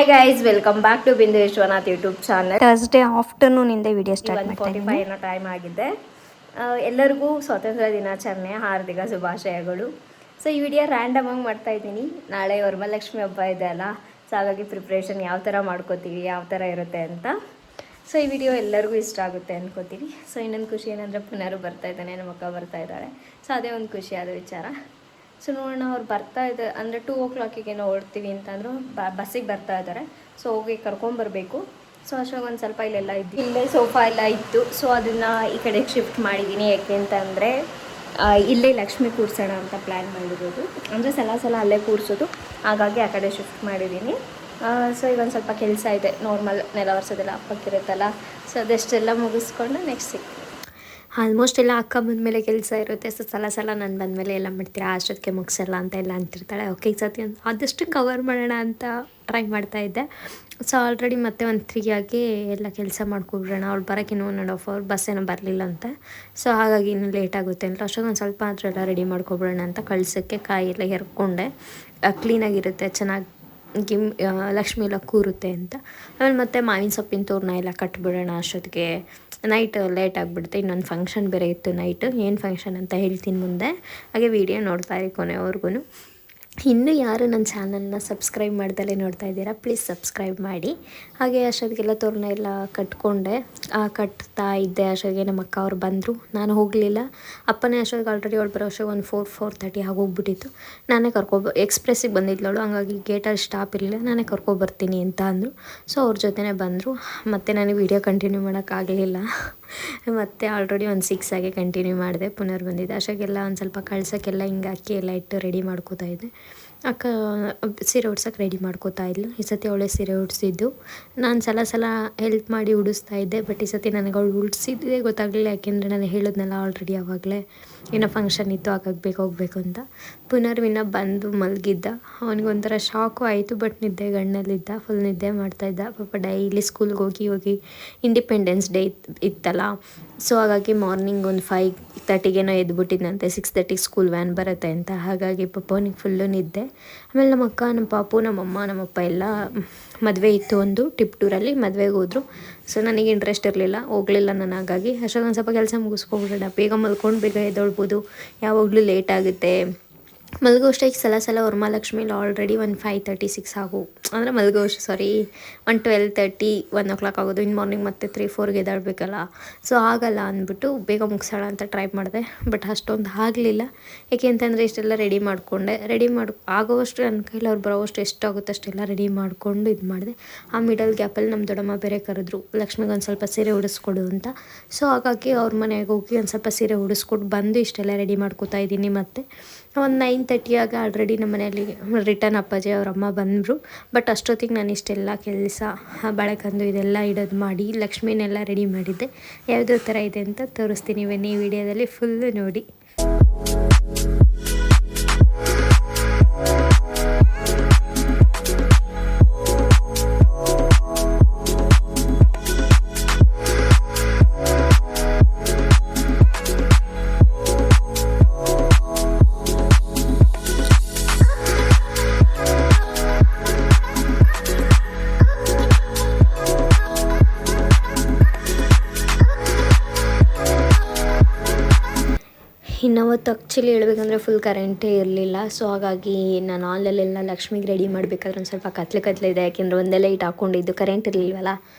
Hi guys, welcome back to Bindu Vishwanath YouTube channel. Thursday ಆಫ್ಟರ್ನೂನಿಂದ video start ಮಾಡ್ತಾ 1:45 ಏನೋ time ಆಗಿದೆ. ಎಲ್ಲರಿಗೂ ಸ್ವಾತಂತ್ರ್ಯ ದಿನಾಚರಣೆ ಹಾರ್ದಿಕ ಶುಭಾಶಯಗಳು. ಸೊ ಈ ವಿಡಿಯೋ ರ್ಯಾಂಡಮ್ ಆಗಿ ಮಾಡ್ತಾ ಇದ್ದೀನಿ. ನಾಳೆ ವರಮಹಾಲಕ್ಷ್ಮಿ ಹಬ್ಬ ಇದೆ ಅಲ್ಲ, ಸೊ ಹಾಗಾಗಿ ಪ್ರಿಪ್ರೇಷನ್ ಯಾವ ಥರ ಮಾಡ್ಕೋತೀವಿ, ಯಾವ ಥರ ಇರುತ್ತೆ ಅಂತ. ಸೊ ಈ ವಿಡಿಯೋ ಎಲ್ಲರಿಗೂ ಇಷ್ಟ ಆಗುತ್ತೆ ಅಂದ್ಕೋತೀನಿ. ಸೊ ಇನ್ನೊಂದು ಖುಷಿ ಏನಂದರೆ ಪುನರು ಬರ್ತಾ ಇದ್ದಾನೆ, ನಮ್ಮ ಅಕ್ಕ ಬರ್ತಾ ಇದ್ದಾಳೆ. ಸೊ ಅದೇ ಒಂದು ಖುಷಿಯಾದ ವಿಚಾರ. ಸೊ ನೋಡೋಣ, ಅವ್ರು ಬರ್ತಾ ಇದೆ ಅಂದರೆ 2 o'clock ಏನೋ ಹೊರಡ್ತೀವಿ ಅಂತಂದ್ರು. ಬಸ್ಸಿಗೆ ಬರ್ತಾ ಇದ್ದಾರೆ. ಸೊ ಹೋಗಿ ಕರ್ಕೊಂಬರ್ಬೇಕು. ಸೊ ಅಷ್ಟೊಂದು ಒಂದು ಸ್ವಲ್ಪ ಇಲ್ಲೆಲ್ಲ ಇದ್ದು ಇಲ್ಲೇ ಸೋಫಾ ಎಲ್ಲ ಇತ್ತು. ಸೊ ಅದನ್ನು ಈ ಕಡೆಗೆ ಶಿಫ್ಟ್ ಮಾಡಿದ್ದೀನಿ. ಯಾಕೆ ಅಂತಂದರೆ ಇಲ್ಲೇ ಲಕ್ಷ್ಮಿ ಕೂರಿಸೋಣ ಅಂತ ಪ್ಲ್ಯಾನ್ ಮಾಡಿರೋದು. ಅಂದರೆ ಸಲ ಅಲ್ಲೇ ಕೂರಿಸೋದು, ಹಾಗಾಗಿ ಆ ಕಡೆ ಶಿಫ್ಟ್ ಮಾಡಿದ್ದೀನಿ. ಸೊ ಈಗ ಒಂದು ಸ್ವಲ್ಪ ಕೆಲಸ ಇದೆ, ನಾರ್ಮಲ್ ನೆಲ ಒರೆಸೋದೆಲ್ಲ ಅಪ್ಪಕ್ಕಿರುತ್ತಲ್ಲ. ಸೊ ಅದೆಷ್ಟೆಲ್ಲ ಮುಗಿಸ್ಕೊಂಡು ನೆಕ್ಸ್ಟ್ ಸಿಗ್ತೀವಿ. ಆಲ್ಮೋಸ್ಟ್ ಎಲ್ಲ ಅಕ್ಕ ಬಂದಮೇಲೆ ಕೆಲಸ ಇರುತ್ತೆ. ಸೊ ಸಲ ನಾನು ಬಂದಮೇಲೆ ಎಲ್ಲ ಮಾಡ್ತೀರಾ, ಅಷ್ಟೊತ್ತಿಗೆ ಮುಗಿಸಲ್ಲ ಅಂತ ಎಲ್ಲ ಅಂತಿರ್ತಾಳೆ. ಓಕೆ, ಈ ಸತಿ ಆದಷ್ಟು ಕವರ್ ಮಾಡೋಣ ಅಂತ ಟ್ರೈ ಮಾಡ್ತಾಯಿದ್ದೆ. ಸೊ ಆಲ್ರೆಡಿ ಮತ್ತೆ 1:03 ಆಗಿ ಎಲ್ಲ ಕೆಲಸ ಮಾಡ್ಕೊಬಿಡೋಣ. ಅವ್ಳು ಬರೋಕ್ಕೆ ಇನ್ನೂ 1.5 hour, ಬಸ್ ಏನೋ ಬರಲಿಲ್ಲ ಅಂತ. ಸೊ ಹಾಗಾಗಿ ಇನ್ನೂ ಲೇಟ್ ಆಗುತ್ತೆ ಅಂತ ಅಷ್ಟೊಂದು ಒಂದು ಸ್ವಲ್ಪ ಅದರೆಲ್ಲ ರೆಡಿ ಮಾಡ್ಕೊಬಿಡೋಣ ಅಂತ ಕಳ್ಸೋಕ್ಕೆ ಕಾಯಿ ಎಲ್ಲ ಹೆರ್ಕೊಂಡೆ. ಕ್ಲೀನಾಗಿರುತ್ತೆ, ಚೆನ್ನಾಗಿ ಲಕ್ಷ್ಮಿ ಎಲ್ಲ ಕೂರುತ್ತೆ ಅಂತ. ಆಮೇಲೆ ಮತ್ತೆ ಮಾವಿನ ಸೊಪ್ಪಿನ ತೋರಣ ಎಲ್ಲ ಕಟ್ಬಿಡೋಣ. ಅಷ್ಟೊತ್ತಿಗೆ ನೈಟ್ ಲೇಟ್ ಆಗಿಬಿಡುತ್ತೆ. ಇನ್ನೊಂದು ಫಂಕ್ಷನ್ ಬೇರೆ ಇತ್ತು ನೈಟು. ಏನು ಫಂಕ್ಷನ್ ಅಂತ ಹೇಳ್ತೀನಿ ಮುಂದೆ, ಹಾಗೆ ವಿಡಿಯೋ ನೋಡ್ತಾ ಇರಿ ಕೊನೆವರೆಗೂ. ಇನ್ನೂ ಯಾರು ನನ್ನ ಚಾನಲ್ನ ಸಬ್ಸ್ಕ್ರೈಬ್ ಮಾಡ್ದಲೇ ನೋಡ್ತಾ ಇದ್ದೀರಾ, ಪ್ಲೀಸ್ ಸಬ್ಸ್ಕ್ರೈಬ್ ಮಾಡಿ. ಹಾಗೆ ಅಷ್ಟೊತ್ತಿಗೆಲ್ಲ ತೋರಣ ಎಲ್ಲ ಕಟ್ಕೊಂಡೆ. ಕಟ್ತಾ ಇದ್ದೆ. ಅಷ್ಟೊತ್ತಿಗೆ ನಮ್ಮ ಅಕ್ಕ ಅವ್ರು ಬಂದರು, ನಾನು ಹೋಗಲಿಲ್ಲ. ಅಪ್ಪನೇ ಅಷ್ಟೊತ್ತಿಗೆ ಆಲ್ರೆಡಿ ಅವಳು ಬರೋ ಅಷ್ಟೊತ್ತಿಗೆ ಒಂದು 4:30 ಆಗೋಗ್ಬಿಟ್ಟಿತ್ತು. ನಾನೇ ಎಕ್ಸ್ಪ್ರೆಸ್ಸಿಗೆ ಬಂದಿದ್ಲವಳು, ಹಂಗಾಗಿ ಗೇಟಲ್ಲಿ ಸ್ಟಾಪ್ ಇರಲಿಲ್ಲ. ನಾನೇ ಕರ್ಕೊಬರ್ತೀನಿ ಅಂತ ಅಂದರು. ಸೊ ಅವ್ರ ಜೊತೆನೇ ಬಂದರು. ಮತ್ತು ನನಗೆ ವೀಡಿಯೋ ಕಂಟಿನ್ಯೂ ಮಾಡೋಕ್ಕಾಗಲಿಲ್ಲ. ಮತ್ತು ಆಲ್ರೆಡಿ ಒಂದು 6 ಆಗಿ ಕಂಟಿನ್ಯೂ ಮಾಡಿದೆ. ಪುನರ್ ಬಂದಿದ್ದೆ. ಅಷ್ಟಕ್ಕೆಲ್ಲ ಒಂದು ಸ್ವಲ್ಪ ಕಳ್ಸೋಕ್ಕೆಲ್ಲ ಹಿಂಗೆ ಅಕ್ಕಿ ಎಲ್ಲ ಇಟ್ಟು ರೆಡಿ ಮಾಡ್ಕೋತಾ ಇದ್ದೆ. ಅಕ್ಕ ಸೀರೆ ಉಡ್ಸೋಕೆ ರೆಡಿ ಮಾಡ್ಕೋತಾ ಇದ್ಲು. ಈ ಸತಿ ಅವಳೇ ಸೀರೆ ಉಡಿಸಿದ್ದು. ನಾನು ಸಲ ಹೆಲ್ಪ್ ಮಾಡಿ ಉಡಿಸ್ತಾ ಇದ್ದೆ. ಬಟ್ ಈ ಸತಿ ನನಗೆ ಅವಳು ಉಡಿಸಿದ್ದೇ ಗೊತ್ತಾಗಲಿಲ್ಲ. ಯಾಕೆಂದರೆ ನಾನು ಹೇಳಿದ್ನಲ್ಲ ಆಲ್ರೆಡಿ ಆವಾಗಲೇ ಏನೋ ಫಂಕ್ಷನ್ ಇತ್ತು, ಹಾಗಾಗಿ ಹೋಗಬೇಕು ಅಂತ. ಪುನರ್ವಿನ ಬಂದು ಮಲಗಿದ್ದ. ಅವನಿಗೊಂಥರ ಶಾಕು ಆಯಿತು. ಬಟ್ ನಿದ್ದೆ ಗಣ್ಣಲ್ಲಿದ್ದ, ಫುಲ್ ನಿದ್ದೆ ಮಾಡ್ತಾಯಿದ್ದ. ಪಾಪ ಡೈಲಿ ಸ್ಕೂಲ್ಗೆ ಹೋಗಿ ಇಂಡಿಪೆಂಡೆನ್ಸ್ ಡೇ ಇತ್ತಲ್ಲ. ಸೊ ಹಾಗಾಗಿ ಮಾರ್ನಿಂಗ್ ಒಂದು 5:30 ಎದ್ಬಿಟ್ಟಿದ್ದಂತೆ. 6:30 ಸ್ಕೂಲ್ ವ್ಯಾನ್ ಬರುತ್ತೆ ಅಂತ. ಹಾಗಾಗಿ ಪಾಪ ಅವನಿಗೆ ಫುಲ್ಲು ನಿದ್ದೆ. ಆಮೇಲೆ ನಮ್ಮ ಅಕ್ಕ, ನಮ್ಮ ಪಾಪು, ನಮ್ಮಮ್ಮ, ನಮ್ಮಪ್ಪ ಎಲ್ಲ ಮದುವೆ ಇತ್ತು ಒಂದು ಟಿಪ್ಟೂರಲ್ಲಿ, ಮದುವೆಗೆ ಹೋದರು. ಸೊ ನನಗೆ ಇಂಟ್ರೆಸ್ಟ್ ಇರಲಿಲ್ಲ, ಹೋಗಲಿಲ್ಲ ನಾನು. ಹಾಗಾಗಿ ಅಷ್ಟೊಂದು ಸ್ವಲ್ಪ ಕೆಲಸ ಮುಗಿಸ್ಕೊಬಿಡೋಣ, ಬೇಗ ಮಲ್ಕೊಂಡು ಬೇಗ ಎದ್ದೊಳ್ಬೋದು. ಯಾವಾಗಲೂ ಲೇಟ್ ಆಗುತ್ತೆ ಮಲಗೋಷ್ಟಕ್ಕೆ. ಸಲ ವರಮಹಾಲಕ್ಷ್ಮಿಲಿ ಆಲ್ರೆಡಿ ಒಂದು 5:36 ಅಂದರೆ ಮಲಗೋಷ್ಟು 12:30 1 o'clock ಆಗೋದು. ಇನ್ನು ಮಾರ್ನಿಂಗ್ ಮತ್ತೆ 3-4 ಎದ್ದಾಡಬೇಕಲ್ಲ. ಸೊ ಆಗಲ್ಲ ಅಂದ್ಬಿಟ್ಟು ಬೇಗ ಮುಗಿಸೋಣ ಅಂತ ಟ್ರೈ ಮಾಡಿದೆ. ಬಟ್ ಅಷ್ಟೊಂದು ಆಗಲಿಲ್ಲ. ಏಕೆ ಅಂತಂದರೆ ಇಷ್ಟೆಲ್ಲ ರೆಡಿ ಆಗೋವಷ್ಟು ನನ್ನ ಕೈಲಿ ಅವ್ರು ಬರೋವಷ್ಟು ಎಷ್ಟಾಗುತ್ತೆ ಅಷ್ಟೆಲ್ಲ ರೆಡಿ ಮಾಡಿಕೊಂಡು ಇದು ಮಾಡಿದೆ. ಆ ಮಿಡಲ್ ಗ್ಯಾಪಲ್ಲಿ ನಮ್ಮ ದೊಡ್ಡಮ್ಮ ಬೇರೆ ಕರೆದ್ರು, ಲಕ್ಷ್ಮಿಗೆ ಒಂದು ಸ್ವಲ್ಪ ಸೀರೆ ಉಡಿಸ್ಕೊಡು ಅಂತ. ಸೊ ಹಾಗಾಗಿ ಅವ್ರ ಮನೆಗೆ ಹೋಗಿ ಒಂದು ಸ್ವಲ್ಪ ಸೀರೆ ಉಡಿಸ್ಕೊಟ್ಟು ಬಂದು ಇಷ್ಟೆಲ್ಲ ರೆಡಿ ಮಾಡ್ಕೋತಾ ಇದ್ದೀನಿ. ಮತ್ತು ಒಂದು 9:30 ಆಗ ಆಲ್ರೆಡಿ ನಮ್ಮ ಮನೆಯಲ್ಲಿ ರಿಟರ್ನ್ ಅಪ್ಪಾಜಿ ಅವರಮ್ಮ ಬಂದರು. ಬಟ್ ಅಷ್ಟೊತ್ತಿಗೆ ನಾನು ಇಷ್ಟೆಲ್ಲ ಕೆಲಸ ಬಾಳೆಕಂದು ಇದೆಲ್ಲ ಇಡೋದು ಮಾಡಿ ಲಕ್ಷ್ಮಿನೆಲ್ಲ ರೆಡಿ ಮಾಡಿದ್ದೆ. ಯಾವುದೋ ಥರ ಇದೆ ಅಂತ ತೋರಿಸ್ತೀನಿ ಬನ್ನಿ ಈ ವಿಡಿಯೋದಲ್ಲಿ, ಫುಲ್ಲು ನೋಡಿ. ಇನ್ನವತ್ತು ಆ್ಯಕ್ಚುಲಿ ಹೇಳ್ಬೇಕಂದ್ರೆ ಫುಲ್ ಕರೆಂಟೇ ಇರಲಿಲ್ಲ. ಸೊ ಹಾಗಾಗಿ ನಾನು ಹಾಲಲ್ಲೆಲ್ಲ ಲಕ್ಷ್ಮಿಗೆ ರೆಡಿ ಮಾಡಬೇಕಾದ್ರೆ ಒಂದು ಸ್ವಲ್ಪ ಕತ್ಲೆ ಇದೆ. ಯಾಕೆಂದರೆ ಒಂದೇ ಲೈಟ್ ಹಾಕ್ಕೊಂಡಿದ್ದು, ಕರೆಂಟ್ ಇರಲಿಲ್ವಲ್ಲ.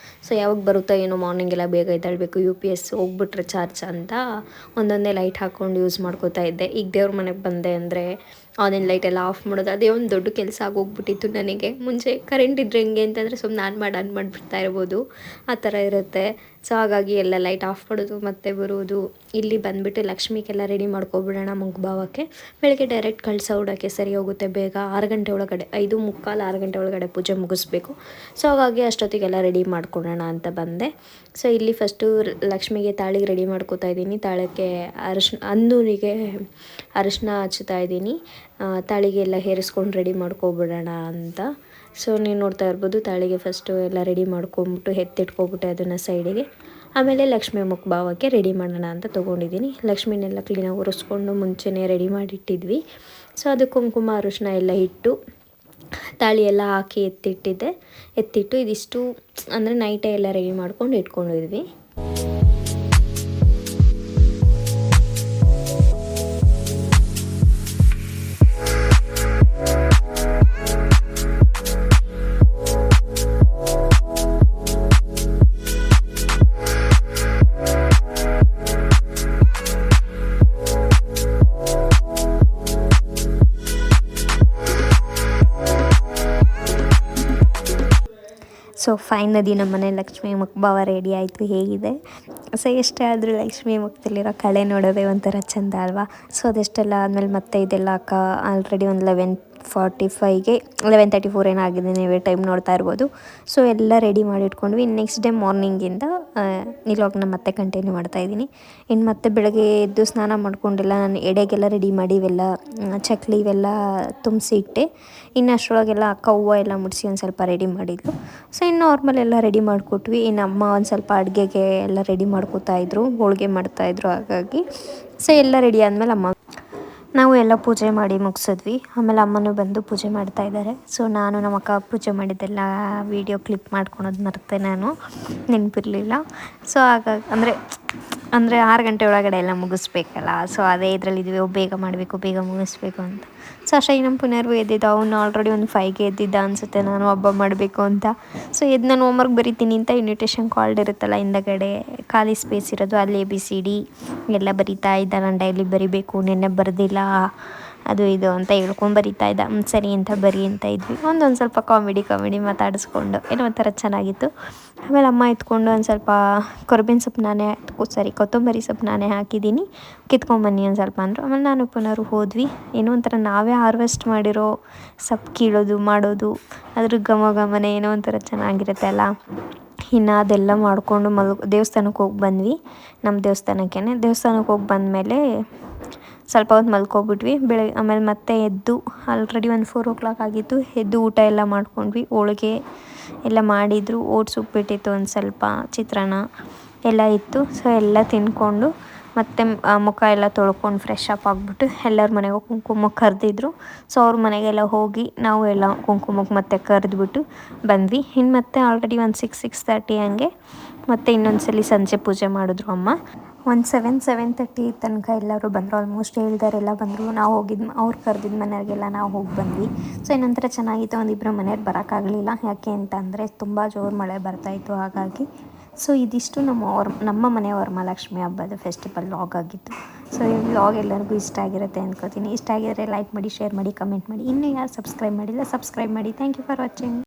ಸೊ ಯಾವಾಗ ಬರುತ್ತೋ ಏನೋ ಮಾರ್ನಿಂಗೆಲ್ಲ ಬೇಗ ಎದ್ದೇಳಬೇಕು, UPS ಹೋಗ್ಬಿಟ್ರೆ ಚಾರ್ಜ್ ಅಂತ ಒಂದೊಂದೇ ಲೈಟ್ ಹಾಕ್ಕೊಂಡು ಯೂಸ್ ಮಾಡ್ಕೋತಾ ಇದ್ದೆ. ಈಗ ದೇವ್ರ ಮನೆಗೆ ಬಂದೆ ಅಂದರೆ ಆನ್ಲೈನ್ ಲೈಟ್ ಎಲ್ಲ ಆಫ್ ಮಾಡೋದು ಅದೇ ಒಂದು ದೊಡ್ಡ ಕೆಲಸ ಆಗೋಗ್ಬಿಟ್ಟಿತ್ತು ನನಗೆ. ಮುಂಚೆ ಕರೆಂಟ್ ಇದ್ದರೆ ಹೆಂಗೆ ಅಂತಂದರೆ ಸುಮ್ಮನೆ ಆನ್ ಮಾಡಿಬಿಡ್ತಾ ಇರ್ಬೋದು, ಆ ಥರ ಇರುತ್ತೆ. ಸೊ ಹಾಗಾಗಿ ಎಲ್ಲ ಲೈಟ್ ಆಫ್ ಮಾಡೋದು ಮತ್ತೆ ಬರೋದು. ಇಲ್ಲಿ ಬಂದುಬಿಟ್ಟು ಲಕ್ಷ್ಮಿಗೆಲ್ಲ ರೆಡಿ ಮಾಡ್ಕೊಬಿಡೋಣ ಮುಗ್ಭಾವಕ್ಕೆ. ಬೆಳಗ್ಗೆ ಡೈರೆಕ್ಟ್ ಕಳ್ಸೋಡೋಕ್ಕೆ ಸರಿ ಹೋಗುತ್ತೆ. ಬೇಗ 6 ಗಂಟೆ ಒಳಗಡೆ, 5:45 6 ಗಂಟೆ ಒಳಗಡೆ ಪೂಜೆ ಮುಗಿಸ್ಬೇಕು. ಸೊ ಹಾಗಾಗಿ ಅಷ್ಟೊತ್ತಿಗೆಲ್ಲ ರೆಡಿ ಮಾಡ್ಕೊಳ್ಳೋಣ ಅಂತ ಬಂದೆ. ಸೊ ಇಲ್ಲಿ ಫಸ್ಟು ಲಕ್ಷ್ಮಿಗೆ ತಾಳಿಗೆ ರೆಡಿ ಮಾಡ್ಕೋತಾ ಇದ್ದೀನಿ. ತಾಳಕ್ಕೆ ಅಂದೂರಿಗೆ ಅರಿಶಿನ ಹಚ್ಚುತ್ತಾ ಇದ್ದೀನಿ. ತಾಳಿಗೆ ಎಲ್ಲ ಹೇರಿಸ್ಕೊಂಡು ರೆಡಿ ಮಾಡ್ಕೊಬಿಡೋಣ ಅಂತ. ಸೊ ನೀವು ನೋಡ್ತಾ ಇರ್ಬೋದು, ತಾಳಿಗೆ ಫಸ್ಟು ಎಲ್ಲ ರೆಡಿ ಮಾಡ್ಕೊಂಬಿಟ್ಟು ಎತ್ತಿಟ್ಕೊಬಿಟ್ಟೆ ಅದನ್ನು ಸೈಡಿಗೆ. ಆಮೇಲೆ ಲಕ್ಷ್ಮಿ ಮುಖಭಾವಕ್ಕೆ ರೆಡಿ ಮಾಡೋಣ ಅಂತ ತೊಗೊಂಡಿದ್ದೀನಿ. ಲಕ್ಷ್ಮಿನೆಲ್ಲ ಕ್ಲೀನಾಗಿ ಒರೆಸ್ಕೊಂಡು ಮುಂಚೆನೇ ರೆಡಿ ಮಾಡಿಟ್ಟಿದ್ವಿ. ಸೊ ಅದು ಕುಂಕುಮ ಅರಿಶಿನ ಎಲ್ಲ ಇಟ್ಟು ತಾಳಿ ಎಲ್ಲ ಹಾಕಿ ಎತ್ತಿಟ್ಟು ಇದಿಷ್ಟು ಅಂದರೆ ನೈಟೇ ಎಲ್ಲ ರೆಡಿ ಮಾಡ್ಕೊಂಡು ಇಟ್ಕೊಂಡಿದ್ವಿ. ಸೊ ಫೈನಲಿ ನಮ್ಮನೆ ಲಕ್ಷ್ಮೀ ಮುಖಭಾವ ರೆಡಿ ಆಯಿತು. ಹೇಗಿದೆ? ಸೊ ಎಷ್ಟೇ ಆದರೂ ಲಕ್ಷ್ಮೀ ಮುಖದಲ್ಲಿರೋ ಕಳೆ ನೋಡೋದೇ ಒಂಥರ ಚೆಂದ ಅಲ್ವಾ? ಸೊ ಅದೆಷ್ಟೆಲ್ಲ ಆದಮೇಲೆ ಮತ್ತೆ ಇದೆಲ್ಲ ಆಲ್ರೆಡಿ ಒಂದು 11:45ಗೆ 11:34 ಏನಾಗಿದೆ, ನೀವೇ ಟೈಮ್ ನೋಡ್ತಾ ಇರ್ಬೋದು. ಸೊ ಎಲ್ಲ ರೆಡಿ ಮಾಡಿ ಇಟ್ಕೊಂಡ್ವಿ. ಇನ್ನು ನೆಕ್ಸ್ಟ್ ಡೇ ಮಾರ್ನಿಂಗಿಂದ ಈ ವ್ಲಾಗ್ನ ಮತ್ತೆ ಕಂಟಿನ್ಯೂ ಮಾಡ್ತಾಯಿದ್ದೀನಿ. ಇನ್ನು ಮತ್ತೆ ಬೆಳಗ್ಗೆ ಎದ್ದು ಸ್ನಾನ ಮಾಡ್ಕೊಂಡಿಲ್ಲ, ನಾನು ಎಡೆಗೆಲ್ಲ ರೆಡಿ ಮಾಡಿ ಇವೆಲ್ಲ ಚಕ್ಲಿ ಇವೆಲ್ಲ ತುಂಬಿಸಿ ಇಟ್ಟೆ. ಇನ್ನು ಅಷ್ಟರೊಳಗೆಲ್ಲ ಅಕ್ಕ ಹೂವು ಎಲ್ಲ ಮುಡಿಸಿ ಒಂದು ಸ್ವಲ್ಪ ರೆಡಿ ಮಾಡಿದ್ಲು. ಸೊ ಇನ್ನು ನಾರ್ಮಲ್ ಎಲ್ಲ ರೆಡಿ ಮಾಡಿಕೊಟ್ವಿ. ಇನ್ನು ಅಮ್ಮ ಒಂದು ಸ್ವಲ್ಪ ಅಡುಗೆಗೆ ಎಲ್ಲ ರೆಡಿ ಮಾಡ್ಕೋತಾಯಿದ್ರು, ಹೋಳಿಗೆ ಮಾಡ್ತಾಯಿದ್ರು. ಹಾಗಾಗಿ ಸೊ ಎಲ್ಲ ರೆಡಿ ಆದಮೇಲೆ ನಾವು ಎಲ್ಲ ಪೂಜೆ ಮಾಡಿ ಮುಗಿಸಿದ್ವಿ. ಆಮೇಲೆ ಅಮ್ಮನೂ ಬಂದು ಪೂಜೆ ಮಾಡ್ತಾಯಿದ್ದಾರೆ. ಸೊ ನಾನು ನಮ್ಮ ಅಕ್ಕ ಪೂಜೆ ಮಾಡಿದ್ದೆಲ್ಲ ವೀಡಿಯೋ ಕ್ಲಿಪ್ ಮಾಡ್ಕೊಳೋದು ಮರೆತೆ, ನಾನು ನೆನಪಿರಲಿಲ್ಲ. ಸೊ ಹಾಗಾಗಿ ಅಂದರೆ 6 ಗಂಟೆ ಒಳಗಡೆ ಎಲ್ಲ ಮುಗಿಸ್ಬೇಕಲ್ಲ. ಸೊ ಅದೇ ಇದರಲ್ಲಿದ್ವಿ, ಬೇಗ ಮಾಡಬೇಕು, ಬೇಗ ಮುಗಿಸ್ಬೇಕು ಅಂತ. ಸೊ ಅಷ್ಟೇ ನಮ್ಮ ಪುನರ್ವು ಎದ್ದಿದ್ದ. ಅವನು ಆಲ್ರೆಡಿ ಒಂದು 5ಗೆ ಎದ್ದಿದ್ದ ಅನಿಸುತ್ತೆ, ನಾನು ಹಬ್ಬ ಮಾಡಬೇಕು ಅಂತ. ಸೊ ಎದ್ದು ನಾನು ಹೋಮ್ವರ್ಕ್ ಬರೀತೀನಿ ಅಂತ ಇನ್ವಿಟೇಷನ್ ಕಾರ್ಡ್ ಇರುತ್ತಲ್ಲ ಹಿಂದಗಡೆ ಖಾಲಿ ಸ್ಪೇಸ್ ಇರೋದು, ಅಲ್ಲಿ ABCD ಎಲ್ಲ ಬರಿತಾ ಇದ್ದ. ನಾನು ಡೈಲಿ ಬರಿಬೇಕು, ನೆನ್ನೆ ಬರೆದಿಲ್ಲ, ಅದು ಇದು ಅಂತ ಹೇಳ್ಕೊಂಡು ಬರಿತಾ ಇದ್ದ. ಸರಿ ಅಂತ ಬರಿ ಅಂತ ಇದ್ವಿ. ಒಂದೊಂದು ಸ್ವಲ್ಪ ಕಾಮಿಡಿ ಮಾತಾಡಿಸ್ಕೊಂಡು ಏನೋ ಒಂಥರ ಚೆನ್ನಾಗಿತ್ತು. ಆಮೇಲೆ ಅಮ್ಮ ಎತ್ಕೊಂಡು ಒಂದು ಸ್ವಲ್ಪ ಕೊತ್ತಂಬರಿ ಸೊಪ್ಪು ನಾನೇ ಹಾಕಿದ್ದೀನಿ, ಕಿತ್ಕೊಂಬನ್ನಿ ಒಂದು ಸ್ವಲ್ಪ ಅಂದರು. ಆಮೇಲೆ ನಾನು ಪುನಃ ಹೋದ್ವಿ. ಏನೋ ಒಂಥರ ನಾವೇ ಹಾರ್ವೆಸ್ಟ್ ಮಾಡಿರೋ ಸೊಪ್ಪು ಕೀಳೋದು ಮಾಡೋದು, ಅದ್ರ ಘಮನೇ ಏನೋ ಒಂಥರ ಚೆನ್ನಾಗಿರುತ್ತೆ ಅಲ್ಲ. ಇನ್ನು ಅದೆಲ್ಲ ಮಾಡಿಕೊಂಡು ದೇವಸ್ಥಾನಕ್ಕೆ ಹೋಗಿ ಬಂದ್ವಿ. ನಮ್ಮ ದೇವಸ್ಥಾನಕ್ಕೆ ಹೋಗಿ ಬಂದಮೇಲೆ ಸ್ವಲ್ಪ ಹೊತ್ತು ಮಲ್ಕೊಬಿಟ್ವಿ. ಆಮೇಲೆ ಮತ್ತೆ ಎದ್ದು ಆಲ್ರೆಡಿ ಒಂದು 4 o'clock ಆಗಿತ್ತು. ಎದ್ದು ಊಟ ಎಲ್ಲ ಮಾಡ್ಕೊಂಡ್ವಿ. ಹೋಳಿಗೆ ಎಲ್ಲ ಮಾಡಿದರು, ಓಟ್ಸ್ ಉಪ್ಪಿಟ್ಟಿತ್ತು, ಒಂದು ಸ್ವಲ್ಪ ಚಿತ್ರಾನ್ನ ಎಲ್ಲ ಇತ್ತು. ಸೊ ಎಲ್ಲ ತಿಂದ್ಕೊಂಡು ಮತ್ತೆ ಮುಖ ಎಲ್ಲ ತೊಳ್ಕೊಂಡು ಫ್ರೆಶ್ ಅಪ್ ಆಗಿಬಿಟ್ಟು ಎಲ್ಲರ ಮನೆಗೂ ಕುಂಕುಮಕ್ಕೆ ಕರೆದಿದ್ರು. ಸೊ ಅವ್ರ ಮನೆಗೆಲ್ಲ ಹೋಗಿ ನಾವು ಎಲ್ಲ ಕುಂಕುಮಕ್ಕೆ ಮತ್ತೆ ಕರೆದ್ಬಿಟ್ಟು ಬಂದ್ವಿ. ಇನ್ನು ಮತ್ತೆ ಆಲ್ರೆಡಿ ಒಂದು 6:30 ಹಂಗೆ ಮತ್ತು ಇನ್ನೊಂದ್ಸಲಿ ಸಂಜೆ ಪೂಜೆ ಮಾಡಿದ್ರು ಅಮ್ಮ. ಒಂದು 7:30 ತನಕ ಎಲ್ಲರೂ ಬಂದರು. ಆಲ್ಮೋಸ್ಟ್ ಹೇಳ್ದಾರೆಲ್ಲ ಬಂದರು. ನಾವು ಅವ್ರು ಕರೆದಿದ್ದ ಮನೆಯವ್ರಿಗೆಲ್ಲ ನಾವು ಹೋಗಿ ಬಂದ್ವಿ. ಸೊ ಇನ್ನೊಂಥರ ಚೆನ್ನಾಗಿತ್ತು. ಒಂದಿಬ್ಬರು ಮನೆಯವ್ರು ಬರೋಕ್ಕಾಗಲಿಲ್ಲ, ಯಾಕೆ ಅಂತಂದರೆ ತುಂಬ ಜೋರು ಮಳೆ ಬರ್ತಾಯಿತ್ತು. ಹಾಗಾಗಿ ಸೊ ಇದಿಷ್ಟು ನಮ್ಮ ಮನೆಯ ವರಮಹಾಲಕ್ಷ್ಮಿ ಹಬ್ಬದ ಫೆಸ್ಟಿವಲ್ ವ್ಲಾಗ್ ಆಗಿತ್ತು. ಸೊ ಈ ವ್ಲಾಗ್ ಎಲ್ಲರಿಗೂ ಇಷ್ಟ ಆಗಿರುತ್ತೆ ಅಂದ್ಕೋತೀನಿ. ಇಷ್ಟ ಆಗಿದರೆ ಲೈಕ್ ಮಾಡಿ, ಶೇರ್ ಮಾಡಿ, ಕಮೆಂಟ್ ಮಾಡಿ. ಇನ್ನೂ ಯಾರು ಸಬ್ಸ್ಕ್ರೈಬ್ ಮಾಡಿಲ್ಲ ಸಬ್ಸ್ಕ್ರೈಬ್ ಮಾಡಿ. Thank you for watching.